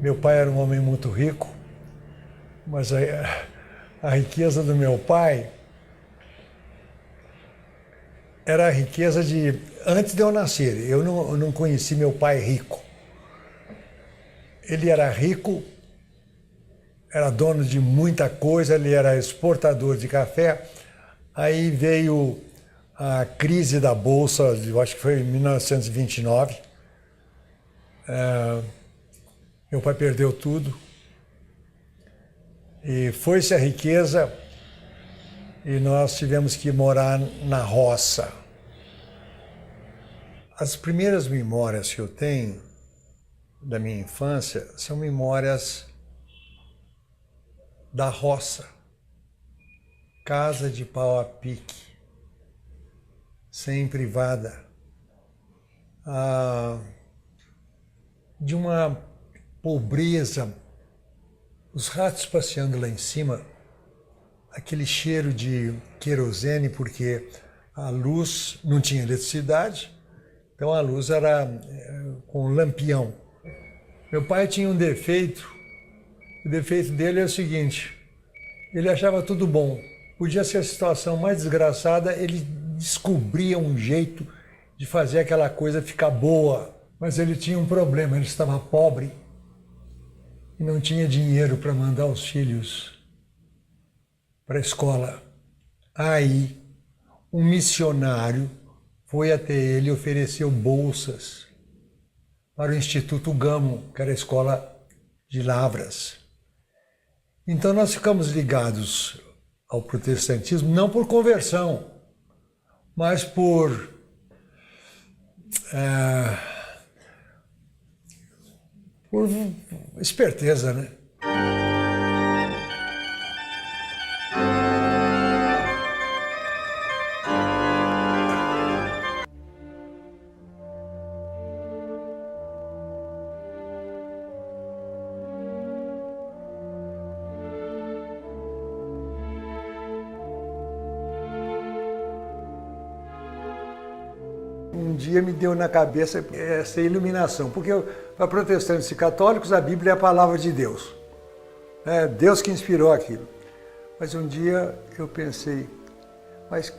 Meu pai era um homem muito rico, mas a riqueza do meu pai era a riqueza de antes de eu nascer. Eu não conheci meu pai rico. Ele era rico, era dono de muita coisa, ele era exportador de café. Aí veio a crise da Bolsa, eu acho que foi em 1929. Meu pai perdeu tudo. E foi-se a riqueza e nós tivemos que morar na roça. As primeiras memórias que eu tenho da minha infância são memórias da roça. Casa de pau a pique, sem privada. De uma pobreza, os ratos passeando lá em cima, aquele cheiro de querosene, porque a luz não tinha eletricidade, então a luz era com lampião. Meu pai tinha um defeito, o defeito dele é o seguinte, ele achava tudo bom, podia ser a situação mais desgraçada, ele descobria um jeito de fazer aquela coisa ficar boa, mas ele tinha um problema, ele estava pobre e não tinha dinheiro para mandar os filhos para a escola. Aí, um missionário foi até ele e ofereceu bolsas para o Instituto Gamo, que era a escola de Lavras. Então nós ficamos ligados ao protestantismo, não por conversão, mas por esperteza, né? Um dia me deu na cabeça essa iluminação, porque para protestantes e católicos a Bíblia é a palavra de Deus. É Deus que inspirou aquilo. Mas um dia eu pensei, mas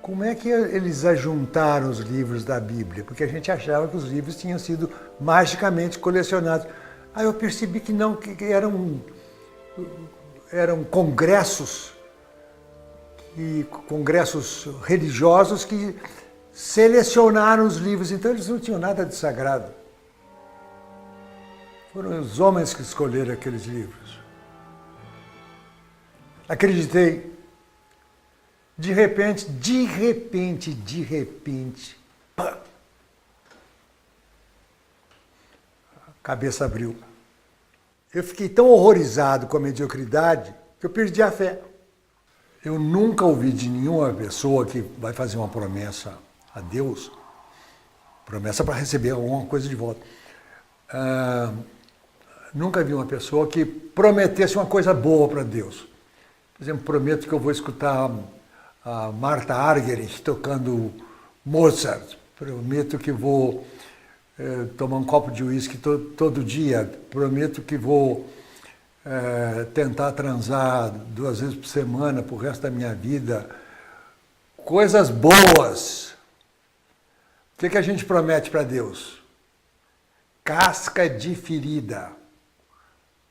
como é que eles ajuntaram os livros da Bíblia? Porque a gente achava que os livros tinham sido magicamente colecionados. Aí eu percebi que não, que eram congressos religiosos que selecionaram os livros, então eles não tinham nada de sagrado. Foram os homens que escolheram aqueles livros. Acreditei. De repente, pá, a cabeça abriu. Eu fiquei tão horrorizado com a mediocridade que eu perdi a fé. Eu nunca ouvi de nenhuma pessoa que vai fazer uma promessa a Deus, promessa para receber alguma coisa de volta. Nunca vi uma pessoa que prometesse uma coisa boa para Deus. Por exemplo, prometo que eu vou escutar a Martha Argerich tocando Mozart. Prometo que vou tomar um copo de uísque todo dia. Prometo que vou tentar transar 2 vezes por semana pro resto da minha vida. Coisas boas. O que a gente promete para Deus? Casca de ferida.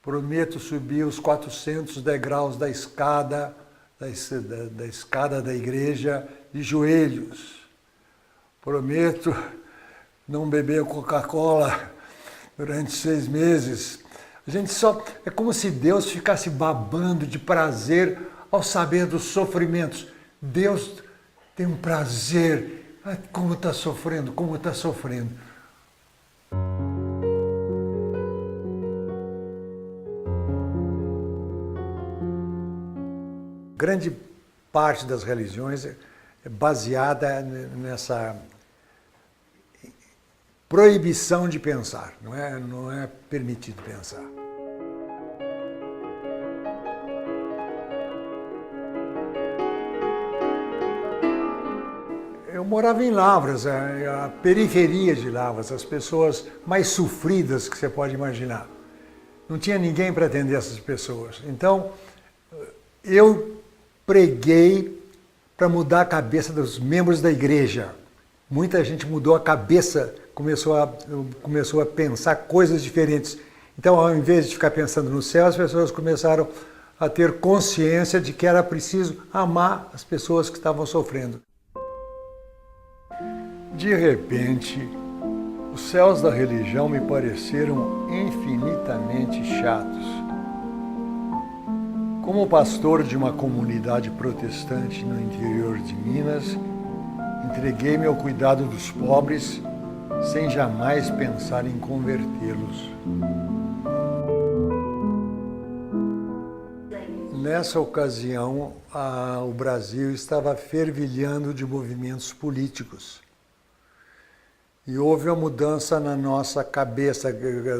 Prometo subir os 400 degraus da escada da igreja de joelhos. Prometo não beber Coca-Cola durante 6 meses. A gente é como se Deus ficasse babando de prazer ao saber dos sofrimentos. Deus tem um prazer. Ai, como está sofrendo, como está sofrendo. Grande parte das religiões é baseada nessa proibição de pensar, não é permitido pensar. Eu morava em Lavras, a periferia de Lavras, as pessoas mais sofridas que você pode imaginar. Não tinha ninguém para atender essas pessoas. Então, eu preguei para mudar a cabeça dos membros da igreja. Muita gente mudou a cabeça, começou a pensar coisas diferentes. Então, ao invés de ficar pensando no céu, as pessoas começaram a ter consciência de que era preciso amar as pessoas que estavam sofrendo. De repente, os céus da religião me pareceram infinitamente chatos. Como pastor de uma comunidade protestante no interior de Minas, entreguei-me ao cuidado dos pobres sem jamais pensar em convertê-los. Nessa ocasião, o Brasil estava fervilhando de movimentos políticos. E houve uma mudança na nossa cabeça,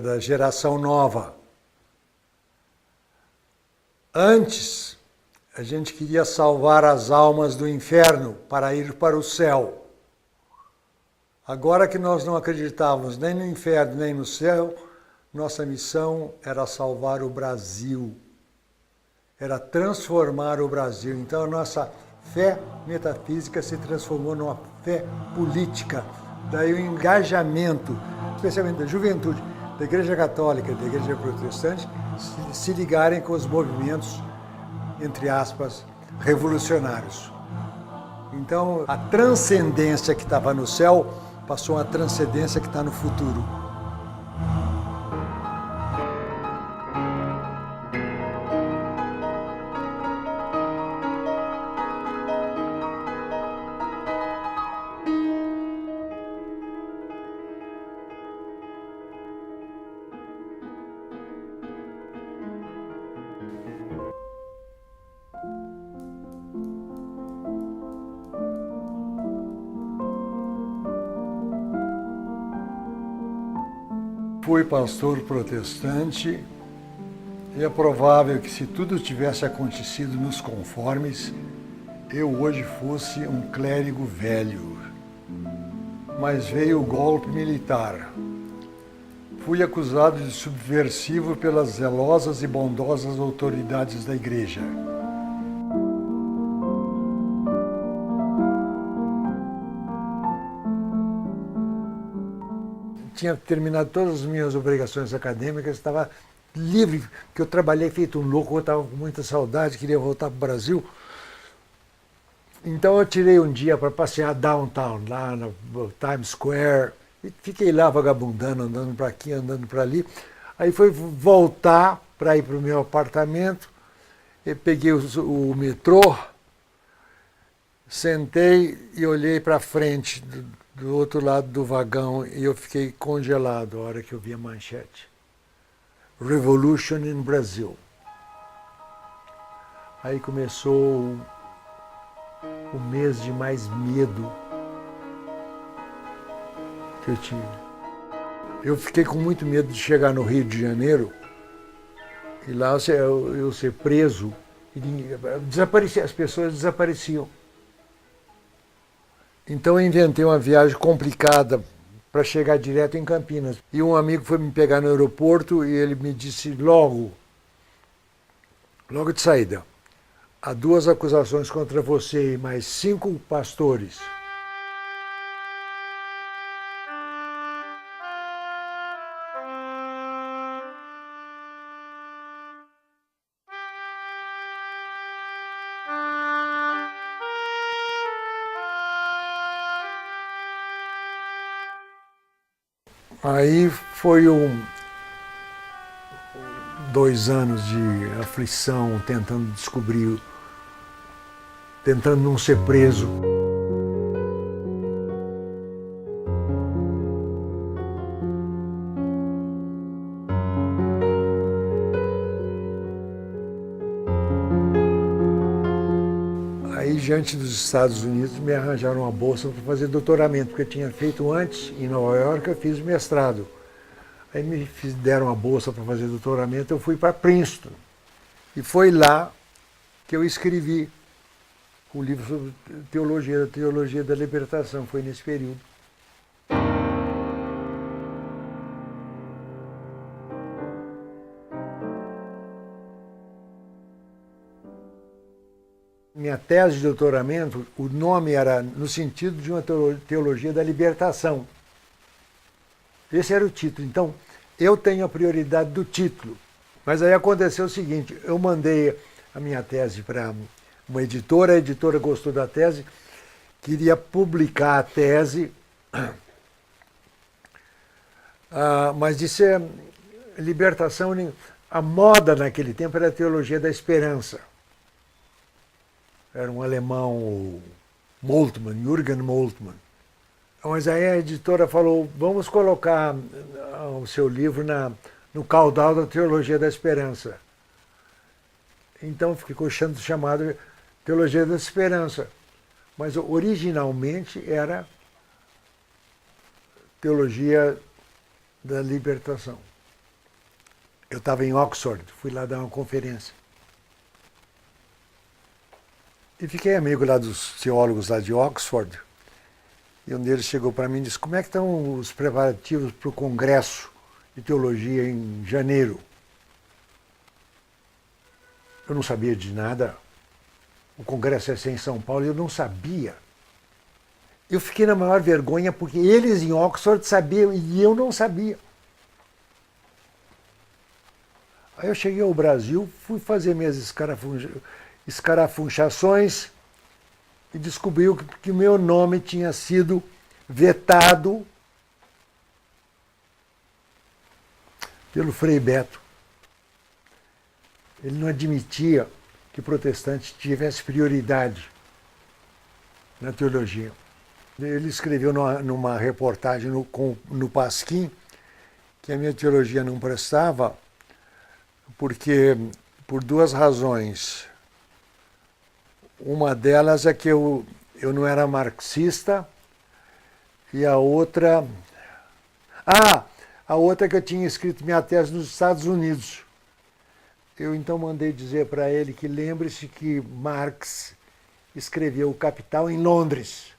da geração nova. Antes, a gente queria salvar as almas do inferno para ir para o céu. Agora que nós não acreditávamos nem no inferno nem no céu, nossa missão era salvar o Brasil. Era transformar o Brasil. Então a nossa fé metafísica se transformou numa fé política. Daí o engajamento, especialmente da juventude, da Igreja Católica e da Igreja Protestante, se ligarem com os movimentos, entre aspas, revolucionários. Então a transcendência que estava no céu passou a transcendência que está no futuro. Fui pastor protestante e é provável que, se tudo tivesse acontecido nos conformes, eu hoje fosse um clérigo velho. Mas veio o golpe militar. Fui acusado de subversivo pelas zelosas e bondosas autoridades da igreja. Tinha terminado todas as minhas obrigações acadêmicas, estava livre, porque eu trabalhei feito um louco, eu estava com muita saudade, queria voltar para o Brasil. Então eu tirei um dia para passear downtown, lá no Times Square, e fiquei lá vagabundando, andando para aqui, andando para ali. Aí foi voltar para ir para o meu apartamento, eu peguei o metrô, sentei e olhei para frente do outro lado do vagão e eu fiquei congelado a hora que eu vi a manchete. Revolution in Brazil. Aí começou o mês de mais medo que eu tive. Eu fiquei com muito medo de chegar no Rio de Janeiro e lá eu ser preso e desaparecer, as pessoas desapareciam. Então eu inventei uma viagem complicada para chegar direto em Campinas. E um amigo foi me pegar no aeroporto e ele me disse logo de saída, há 2 acusações contra você e mais 5 pastores. Aí foi 2 anos de aflição, tentando descobrir, tentando não ser preso. Aí, diante dos Estados Unidos, me arranjaram uma bolsa para fazer doutoramento, porque eu tinha feito antes, em Nova York, eu fiz mestrado. Aí me deram uma bolsa para fazer doutoramento, eu fui para Princeton. E foi lá que eu escrevi o livro sobre teologia da libertação, foi nesse período. tese de doutoramento, o nome era no sentido de uma teologia da libertação. Esse era o título. Então, eu tenho a prioridade do título. Mas aí aconteceu o seguinte, eu mandei a minha tese para uma editora, a editora gostou da tese, queria publicar a tese, mas disse libertação, a moda naquele tempo era a teologia da esperança. Era um alemão, o Moltmann, Jürgen Moltmann. Mas aí a editora falou, vamos colocar o seu livro no caudal da teologia da esperança. Então ficou chamado Teologia da Esperança. Mas originalmente era Teologia da Libertação. Eu estava em Oxford, fui lá dar uma conferência. E fiquei amigo lá dos teólogos lá de Oxford. E um deles chegou para mim e disse, como é que estão os preparativos para o Congresso de Teologia em janeiro? Eu não sabia de nada. O Congresso ia ser em São Paulo e eu não sabia. Eu fiquei na maior vergonha porque eles em Oxford sabiam e eu não sabia. Aí eu cheguei ao Brasil, fui fazer minhas escarafunchações e descobri que o meu nome tinha sido vetado pelo Frei Beto. Ele não admitia que protestante tivesse prioridade na teologia. Ele escreveu numa reportagem no Pasquim que a minha teologia não prestava porque, por duas razões. Uma delas é que eu não era marxista e a outra... a outra é que eu tinha escrito minha tese nos Estados Unidos. Eu então mandei dizer para ele que lembre-se que Marx escreveu o Capital em Londres.